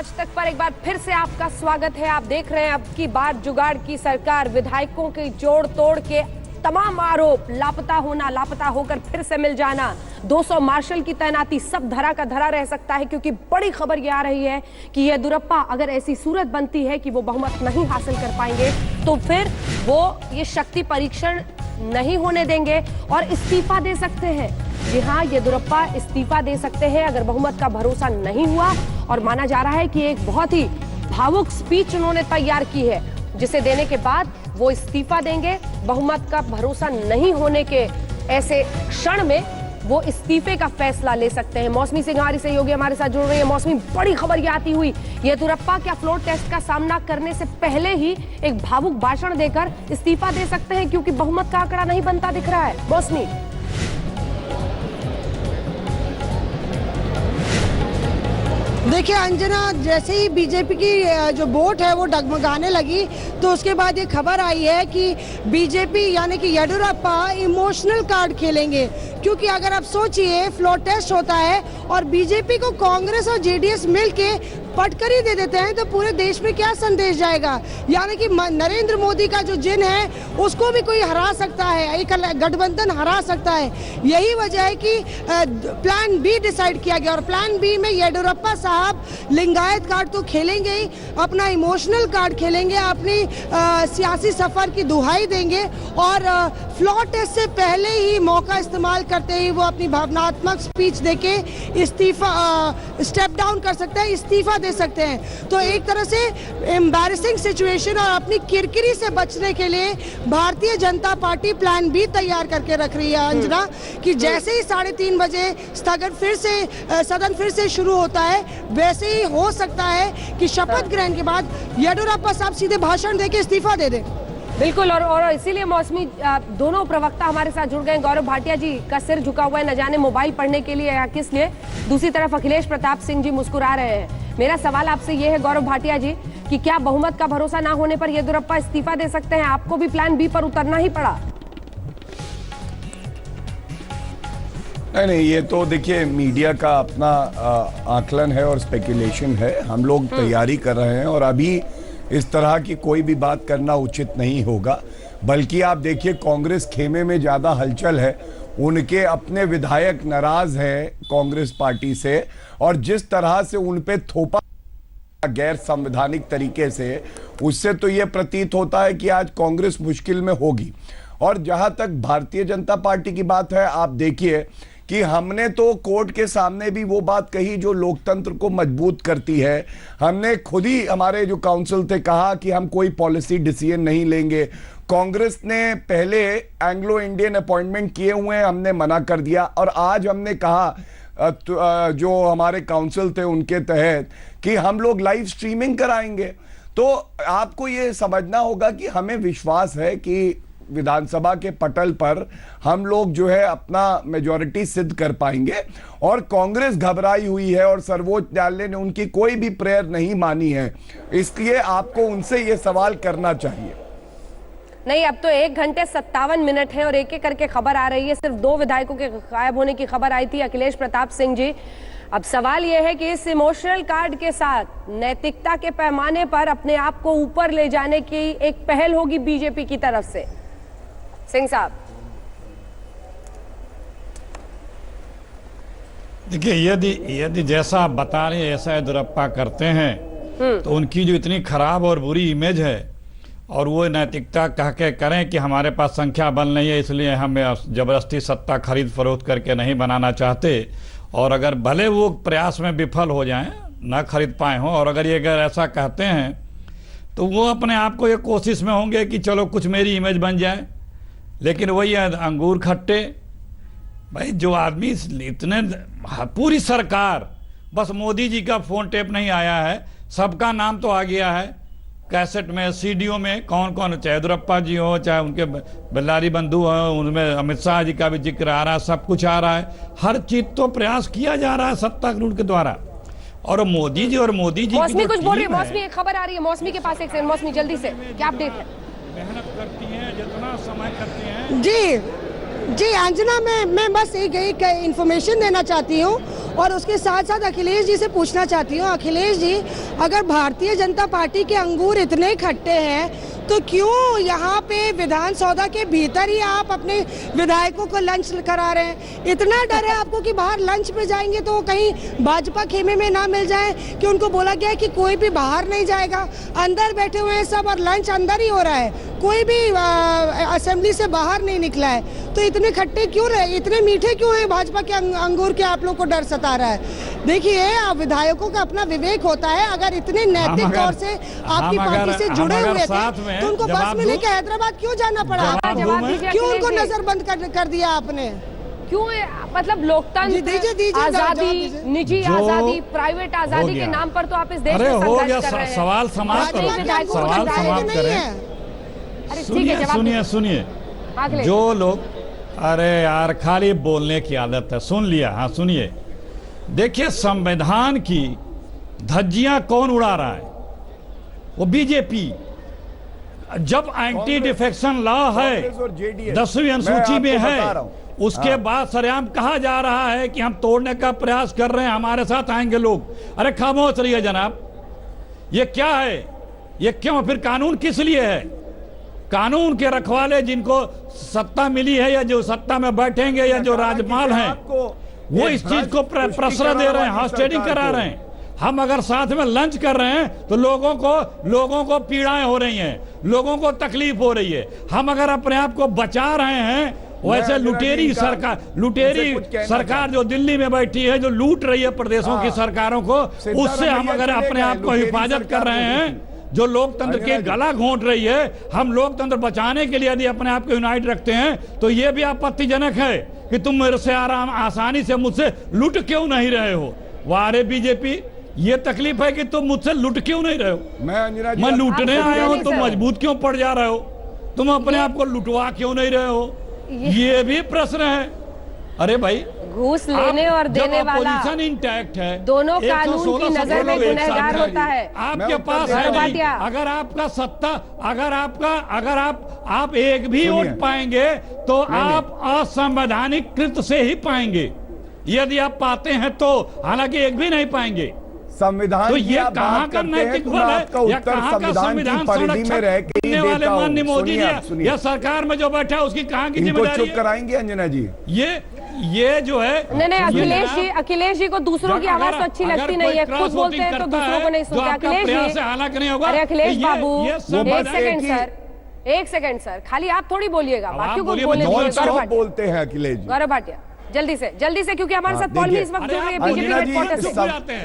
आज तक पर एक बार फिर से आपका स्वागत है। आप देख रहे हैं अब की बार जुगाड़ की सरकार, विधायकों के जोड़ तोड़ के तमाम आरोप, लापता होना, लापता होकर फिर से मिल जाना, 200 मार्शल की तैनाती, सब धरा का धरा रह सकता है। क्योंकि बड़ी खबर ये आ रही है कि येदियुरप्पा अगर ऐसी सूरत बनती है कि वो बहुमत नहीं हासिल कर पाएंगे तो फिर वो ये शक्ति परीक्षण नहीं होने देंगे और इस्तीफा दे सकते हैं। जी हाँ, येदियुरप्पा इस्तीफा दे सकते हैं अगर बहुमत का भरोसा नहीं हुआ। और माना जा रहा है कि एक बहुत ही भावुक स्पीच उन्होंने तैयार की है जिसे देने के बाद वो इस्तीफा देंगे। बहुमत का भरोसा नहीं होने के ऐसे क्षण में वो इस्तीफे का फैसला ले सकते हैं। मौसमी सिंह हमारी सहयोगी हमारे साथ जुड़ रही है। मौसमी, बड़ी खबर ये आती हुई येदियुरप्पा क्या फ्लोर टेस्ट का सामना करने से पहले ही एक भावुक भाषण देकर इस्तीफा दे सकते हैं क्योंकि बहुमत का आंकड़ा नहीं बनता दिख रहा है। मौसमी, देखिए अंजना, जैसे ही बीजेपी की जो वोट है वो डगमगाने लगी तो उसके बाद ये खबर आई है कि बीजेपी यानी कि येदियुरप्पा इमोशनल कार्ड खेलेंगे। क्योंकि अगर आप सोचिए, फ्लोर टेस्ट होता है और बीजेपी को कांग्रेस और जेडीएस मिलके पटकरी दे देते हैं तो पूरे देश में क्या संदेश जाएगा। यानी कि नरेंद्र मोदी का जो जिन है उसको भी कोई हरा सकता है, एक गठबंधन हरा सकता है। यही वजह है कि प्लान बी डिसाइड किया गया और प्लान बी में येदियुरप्पा साहब लिंगायत कार्ड तो खेलेंगे ही, अपना इमोशनल कार्ड खेलेंगे, अपनी सियासी सफर की दुहाई देंगे और फ्लोर टेस्ट से पहले ही मौका इस्तेमाल करते ही वो अपनी भावनात्मक स्पीच देके इस्तीफा स्टेप डाउन कर सकते हैं, इस्तीफा दे सकते हैं। तो एक तरह से एम्बैरेसिंग सिचुएशन और अपनी किरकिरी से बचने के लिए Bharatiya Janata party plan B तैयार करके रख रही है अंजना, कि जैसे ही 3:30 बजे सदन फिर से शुरू होता है वैसे ही हो सकता है कि शपथ ग्रहण के बाद येदियुरप्पा साहब सीधे भाषण देके इस्तीफा दे दें। बिल्कुल। और इसीलिए मौसमी, दोनों प्रवक्ता हमारे साथ जुड़ गए। गौरव भाटिया जी का सिर झुका हुआ है, न जाने मोबाइल पढ़ने के लिए या किस लिए। दूसरी तरफ अखिलेश प्रताप सिंह जी मुस्कुरा रहे हैं। मेरा सवाल आपसे ये है गौरव भाटिया जी कि क्या बहुमत का भरोसा ना होने पर येदियुरप्पा इस्तीफा दे सकते हैं? आपको भी प्लान बी पर उतरना ही पड़ा। नहीं, ये तो देखिए मीडिया का अपना आकलन है और स्पेकुलेशन है। हम लोग तैयारी कर रहे हैं और अभी इस तरह की कोई भी बात करना उचित नहीं होगा। बल्कि आप देखिए, कांग्रेस खेमे में ज़्यादा हलचल है, उनके अपने विधायक नाराज हैं कांग्रेस पार्टी से और जिस तरह से उन पे थोपा गैर संवैधानिक तरीके से, उससे तो ये प्रतीत होता है कि आज कांग्रेस मुश्किल में होगी। और जहां तक भारतीय जनता पार्टी की बात है, आप देखिए कि हमने तो कोर्ट के सामने भी वो बात कही जो लोकतंत्र को मजबूत करती है। हमने खुद ही, हमारे जो काउंसिल थे, कहा कि हम कोई पॉलिसी डिसीजन नहीं लेंगे। कांग्रेस ने पहले एंग्लो इंडियन अपॉइंटमेंट किए हुए हैं, हमने मना कर दिया। और आज हमने कहा जो हमारे काउंसिल थे उनके तहत कि हम लोग लाइव स्ट्रीमिंग कराएंगे। तो आपको ये समझना होगा कि हमें विश्वास है कि विधानसभा के पटल पर हम लोग जो है अपना मेजॉरिटी सिद्ध कर पाएंगे। और कांग्रेस घबराई हुई है और सर्वोच्च न्यायालय ने उनकी कोई भी प्रेयर नहीं मानी है, इसलिए आपको उनसे ये सवाल करना चाहिए। नहीं, अब तो 1 घंटे 57 मिनट है और एक एक करके खबर आ रही है। सिर्फ 2 विधायकों के गायब होने की खबर आई थी, अखिलेश प्रताप सिंह जी। अब सवाल यह है कि इस इमोशनल कार्ड के साथ नैतिकता के पैमाने पर अपने आप को ऊपर ले जाने की एक पहल होगी बीजेपी की तरफ से। सिंह साहब, देखिए, यदि जैसा आप बता रहे हैं ऐसा येदियुरप्पा करते हैं तो उनकी जो इतनी खराब और बुरी इमेज है और वो नैतिकता कह के करें कि हमारे पास संख्या बल नहीं है इसलिए हम जबरदस्ती सत्ता खरीद फरोख्त करके नहीं बनाना चाहते, और अगर भले वो प्रयास में विफल हो जाएं, ना खरीद पाए हों, और अगर ऐसा कहते हैं तो वो अपने आप को ये कोशिश में होंगे कि चलो कुछ मेरी इमेज बन जाए। लेकिन वही अंगूर खट्टे भाई, जो आदमी इतने, पूरी सरकार, बस मोदी जी का फोन टेप नहीं आया है, सबका नाम तो आ गया है कैसेट में, सीडीओ में, कौन कौन, चाहे येदियुरप्पा जी हो, चाहे उनके बल्लारी बंधु हो, उनमें अमित शाह जी का भी जिक्र आ रहा है, सब कुछ आ रहा है। हर चीज तो प्रयास किया जा रहा है सत्तारूढ़ के द्वारा। और मोदी जी मौसमी कुछ बोल रही है। मौसमी, एक खबर आ रही है मौसमी के पास, एक सेकंड मौसमी, जल्दी से, क्या अपडेट है? मेहनत करती हैं, जितना समय करती हैं। जी अंजना, मैं बस एक इंफॉर्मेशन देना चाहती हूँ और उसके साथ साथ अखिलेश जी से पूछना चाहती हूँ। अखिलेश जी, अगर भारतीय जनता पार्टी के अंगूर इतने खट्टे हैं तो क्यों यहाँ पे विधान सौदा के भीतर ही आप अपने विधायकों को लंच करा रहे हैं? इतना डर है आपको कि बाहर लंच पे जाएंगे तो कहीं भाजपा खेमे में ना मिल जाए, कि उनको बोला गया है कि कोई भी बाहर नहीं जाएगा, अंदर बैठे हुए हैं सब और लंच अंदर ही हो रहा है, कोई भी असेंबली से बाहर नहीं निकला है। तो इतने खट्टे क्यों रहे, इतने मीठे क्यों है भाजपा के अंगूर के? आप लोग को डर सता रहा है। देखिए, विधायकों का अपना विवेक होता है, अगर इतने नैतिक तौर से आपकी पार्टी से जुड़े हुए थे तो उनको बस में लेके हैदराबाद क्यों जाना पड़ा? क्यों उनको नजरबंद कर दिया आपने? क्यों? मतलब लोकतंत्र, आजादी, निजी आजादी, प्राइवेट आजादी के नाम पर तो आप इस देश में संघर्ष कर रहे हैं। सवाल समाप्त करें। सुनिए, जो लोग, अरे यार खाली बोलने की आदत है। सुन लिया? हाँ सुनिए। देखिए, संविधान की धज्जियां कौन उड़ा रहा है? वो बीजेपी। जब एंटी डिफेक्शन लॉ है 10वीं अनुसूची में है, उसके बाद सरेआम कहा जा रहा है कि हम तोड़ने का प्रयास कर रहे हैं, हमारे साथ आएंगे लोग। अरे खामोश रहिए जनाब, ये क्या है? ये क्यों? फिर कानून किस लिए है? कानून के रखवाले जिनको सत्ता मिली है या जो सत्ता में बैठेंगे या जो राज्यपाल हैं, वो इस चीज को प्रश्रय दे रहे हैं, हॉस्टेडिंग करा रहे हैं। हम अगर साथ में लंच कर रहे हैं तो लोगों को पीड़ाएं हो रही हैं, लोगों को तकलीफ हो रही है। हम अगर अपने आप को बचा रहे हैं, वैसे लुटेरी सरकार जो दिल्ली में बैठी है, जो लूट रही है प्रदेशों की सरकारों को, उससे हम अगर अपने आप को हिफाजत कर रहे हैं, जो लोकतंत्र के गला घोंट रही है, हम लोकतंत्र बचाने के लिए यदि अपने आप को यूनाइट रखते हैं तो ये भी आपत्तिजनक है कि तुम मेरे से आसानी से मुझसे लूट क्यों नहीं रहे हो। वारे बीजेपी, ये तकलीफ है कि तुम मुझसे लूट क्यों नहीं रहे हो? मैं लूटने आया हूं, तुम मजबूत क्यों पड़ जा रहे हो? तुम अपने आप को लुटवा क्यों नहीं रहे हो? ये भी प्रश्न है। अरे भाई, घूस लेने और देने वाला पोजीशन इंटैक्ट है, दोनों कानून की नजर में गुनहगार होता है। आपके पास है नहीं। अगर आपका सत्ता, अगर आप एक भी वोट पाएंगे तो आप असंवैधानिक कृत से ही पाएंगे। यदि आप पाते हैं तो, हालांकि एक भी नहीं पाएंगे। संविधान तो ये कहाँ का नैतिक बल है या कहाँ का संविधान संरक्षण वाले माननीय मोदी जी या सरकार में जो बैठा है उसकी कहाँ की जिम्मेदारी? चुप कराएंगे अंजना जी? ये जो है, नहीं, अखिलेश जी को दूसरों की आवाज तो अच्छी लगती नहीं है, खुद बोलते हैं तो दूसरों को नहीं सुनते। अखिलेश जी, हालांकि नहीं होगा। अरे अखिलेश बाबू, एक सेकंड सर, खाली आप थोड़ी बोलिएगा, बाकियों को बोलने दीजिए। बोलते हैं अखिलेश जी। गौरव भाटिया, जल्दी से, क्योंकि हमारे साथ कॉल में इस वक्त जुड़ रही है बीजेपी हेडक्वार्टर से।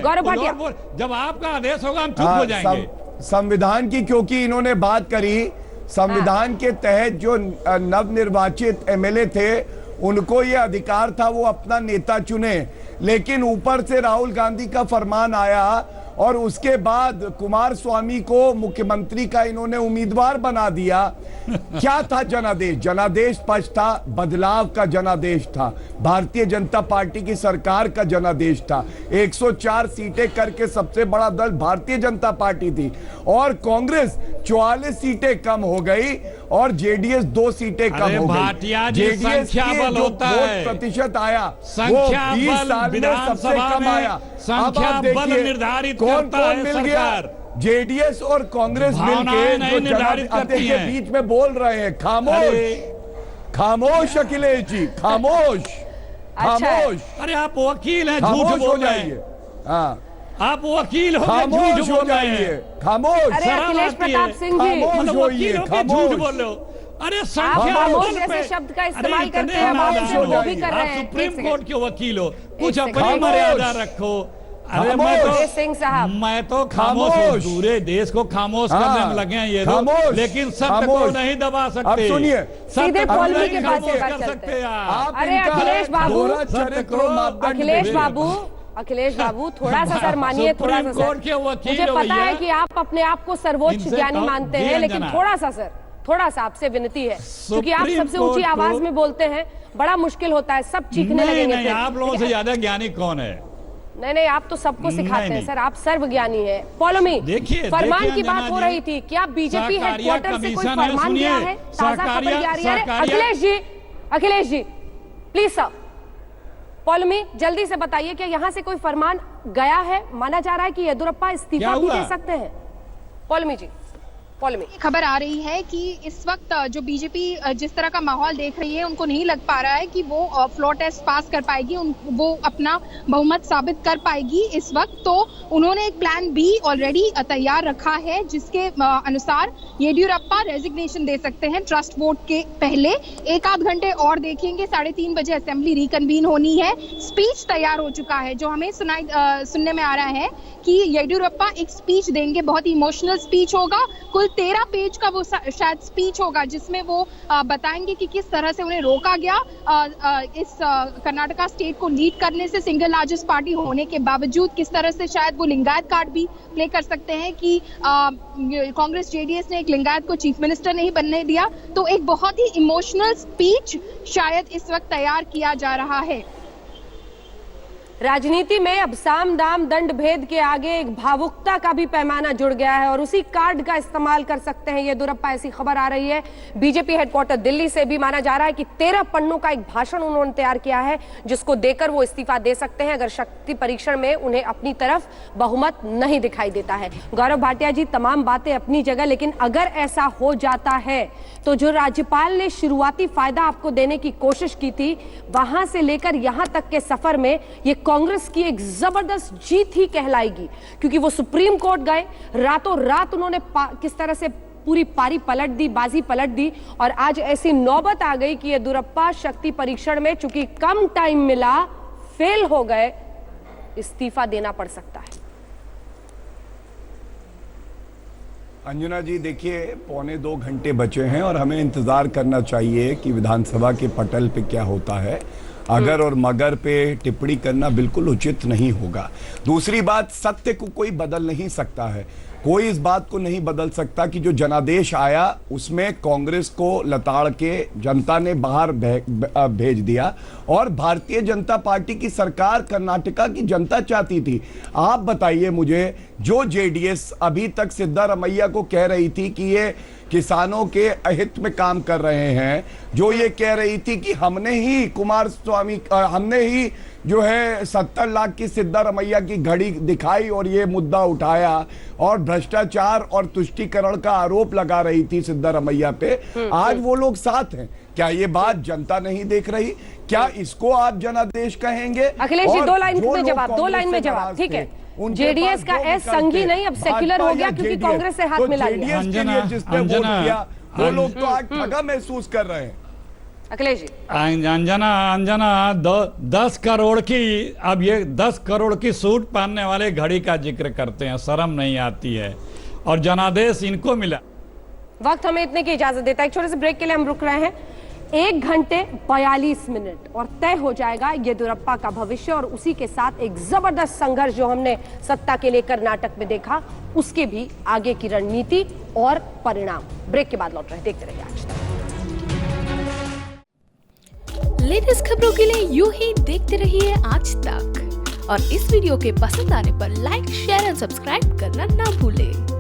गौरव भाटिया, जब आपका आदेश होगा हम चुप हो जाएंगे। संविधान की, क्योंकि इन्होंने बात करी, संविधान के तहत जो नवनिर्वाचित एमएलए थे उनको ये अधिकार था वो अपना नेता चुने, लेकिन ऊपर से राहुल गांधी का फरमान आया और उसके बाद कुमार स्वामी को मुख्यमंत्री का इन्होंने उम्मीदवार बना दिया। क्या था जनादेश? जनादेश स्पष्ट था, बदलाव का जनादेश था, भारतीय जनता पार्टी की सरकार का जनादेश था। 104 सीटें करके सबसे बड़ा दल भारतीय जनता पार्टी थी और कांग्रेस 44 सीटें कम हो गई और जेडीएस 2 सीटें कम हो गई। जेडीएस के जो प्रतिशत आया वो 20 साल में सबसे कम आया। अब आप देखिए कौन मिल गया? जेडीएस और कांग्रेस मिलकर जो जनादेश के बीच में बोल रहे हैं। खामोश अखिलेश जी, खामोश। अरे आप वकील हैं, झूठ बोल रहे हैं। हाँ, आप वकील हो, खामोश हो जाइए, खामोश। अखिलेश प्रताप सिंह जी, खामोश होइए, झूठ बोल रहे हो। अरे जैसे शब्द का इस्तेमाल करते हैं, वो भी कर रहे हैं। सुप्रीम कोर्ट के वकील हो, कुछ अपनी मर्यादा रखो। अरे मैं तो खामोश हूँ, पूरे देश को खामोश करने में लगे हैं ये लोग, लेकिन सत्य को नहीं दबा सकते। अब सुनिए, सीधे पॉलिटिक्स के पास कर सकते हैं। अरे अखिलेश बाबू थोड़ा सा सर मानिए, थोड़ा सा सर। मुझे पता है कि आप अपने आप को सर्वोच्च ज्ञानी मानते हैं, लेकिन थोड़ा सा आपसे विनती है, क्योंकि आप सबसे ऊंची आवाज में बोलते हैं, बड़ा मुश्किल होता है, सब चीखने लगेंगे। आप लोगों से ज्यादा ज्ञानी कौन है? नहीं, आप तो सबको सिखाते हैं सर, आप सर्वज्ञानी है। Follow me. देखिए, फरमान की बात हो रही थी, क्या बीजेपी हेडक्वार्टर से कोई फरमान गया है? ताजा खबर आ रही है। अखिलेश जी प्लीज सर, पॉलमी जल्दी से बताइए, क्या यहाँ से कोई फरमान गया है? माना जा रहा है कि येदियुरप्पा इस्तीफा भी दे सकते हैं। पॉलमी जी, पॉलमी। खबर आ रही है कि इस वक्त जो बीजेपी जिस तरह का माहौल देख रही है, उनको नहीं लग पा रहा है कि वो फ्लोर टेस्ट पास कर पाएगी, वो अपना बहुमत साबित कर पाएगी इस वक्त। तो उन्होंने एक प्लान बी ऑलरेडी तैयार रखा है, जिसके अनुसार येदियुरप्पा रेजिग्नेशन दे सकते हैं ट्रस्ट वोट के पहले। एक आध घंटे और देखेंगे, 3:30 बजे असेंबली रिकन्वीन होनी है। स्पीच तैयार हो चुका है, जो हमें सुनने में आ रहा है कि येदियुरप्पा एक स्पीच देंगे, बहुत इमोशनल स्पीच होगा। कुल 13 पेज का वो शायद स्पीच होगा, जिसमें वो बताएंगे कि किस तरह से उन्हें रोका गया इस कर्नाटका स्टेट को लीड करने से, सिंगल लार्जेस्ट पार्टी होने के बावजूद। किस तरह से शायद वो लिंगायत कार्ड भी प्ले कर सकते हैं कि कांग्रेस जेडीएस ने एक लिंगायत को चीफ मिनिस्टर नहीं बनने दिया। तो एक बहुत ही इमोशनल स्पीच शायद इस वक्त तैयार किया जा रहा है। राजनीति में अब साम दाम दंड भेद के आगे एक भावुकता का भी पैमाना जुड़ गया है और उसी कार्ड का इस्तेमाल कर सकते हैं येदियुरप्पा, ऐसी खबर आ रही है बीजेपी हेडक्वार्टर दिल्ली से भी। माना जा रहा है कि 13 पन्नों का एक भाषण उन्होंने तैयार किया है, जिसको देकर वो इस्तीफा दे सकते हैं अगर शक्ति परीक्षण में उन्हें अपनी तरफ बहुमत नहीं दिखाई देता है। गौरव भाटिया जी, तमाम बातें अपनी जगह, लेकिन अगर ऐसा हो जाता है तो जो राज्यपाल ने शुरुआती फायदा आपको देने की कोशिश की थी, वहां से लेकर यहां तक के सफर में ये कांग्रेस की एक जबरदस्त जीत ही कहलाएगी, क्योंकि वो सुप्रीम कोर्ट गए, रातों रात उन्होंने किस तरह से पूरी पारी पलट दी, बाजी पलट दी, और आज ऐसी नौबत आ गई कि येदियुरप्पा शक्ति परीक्षण में चूंकि कम टाइम मिला, फेल हो गए, इस्तीफा देना पड़ सकता है। अंजना जी, देखिए 1.25 घंटे बचे हैं और हमें इंतजार करना चाहिए कि विधानसभा के पटल पे क्या होता है। अगर और मगर पे टिप्पणी करना बिल्कुल उचित नहीं होगा। दूसरी बात, सत्य को कोई बदल नहीं सकता है। कोई इस बात को नहीं बदल सकता कि जो जनादेश आया उसमें कांग्रेस को लताड़ के जनता ने बाहर भेज दिया और भारतीय जनता पार्टी की सरकार कर्नाटका की जनता चाहती थी। आप बताइए मुझे, जो जेडीएस अभी तक सिद्धारमैया को कह रही थी कि ये किसानों के अहित में काम कर रहे हैं, जो ये कह रही थी कि हमने ही हमने ही जो है 70 लाख की सिद्धारमैया की घड़ी दिखाई और ये मुद्दा उठाया और भ्रष्टाचार और तुष्टीकरण का आरोप लगा रही थी सिद्धारमैया पे, आज वो लोग साथ हैं। क्या ये बात जनता नहीं देख रही? क्या इसको आप जनादेश कहेंगे? अखिलेश जी, 2 लाइन में जवाब, 2 लाइन में जवाब, ठीक है। जेडीएस का एस संघी नहीं, अब सेक्युलर हो गया क्योंकि कांग्रेस से हाथ मिला लिया। जिसने वोट किया वो लोग तो आज ठगा महसूस कर रहे हैं। अखिलेश जी, अंजना 10 करोड़ की, अब ये 10 करोड़ की सूट पहनने वाले घड़ी का जिक्र करते हैं, शर्म नहीं आती है, और जनादेश इनको मिला। वक्त हमें इतने की इजाजत देता है। एक छोटे से ब्रेक के लिए हम रुक रहे हैं। 1 घंटे 42 मिनट और तय हो जाएगा येदियुरप्पा का भविष्य, और उसी के साथ एक जबरदस्त संघर्ष जो हमने सत्ता के लिए कर्नाटक में देखा, उसके भी आगे की रणनीति और परिणाम। ब्रेक के बाद लौट रहे, देखते रहिए आज तक। लेटेस्ट खबरों के लिए यूं ही देखते रहिए आज तक, और इस वीडियो के पसंद आने पर लाइक, शेयर एंड सब्सक्राइब करना ना भूलें।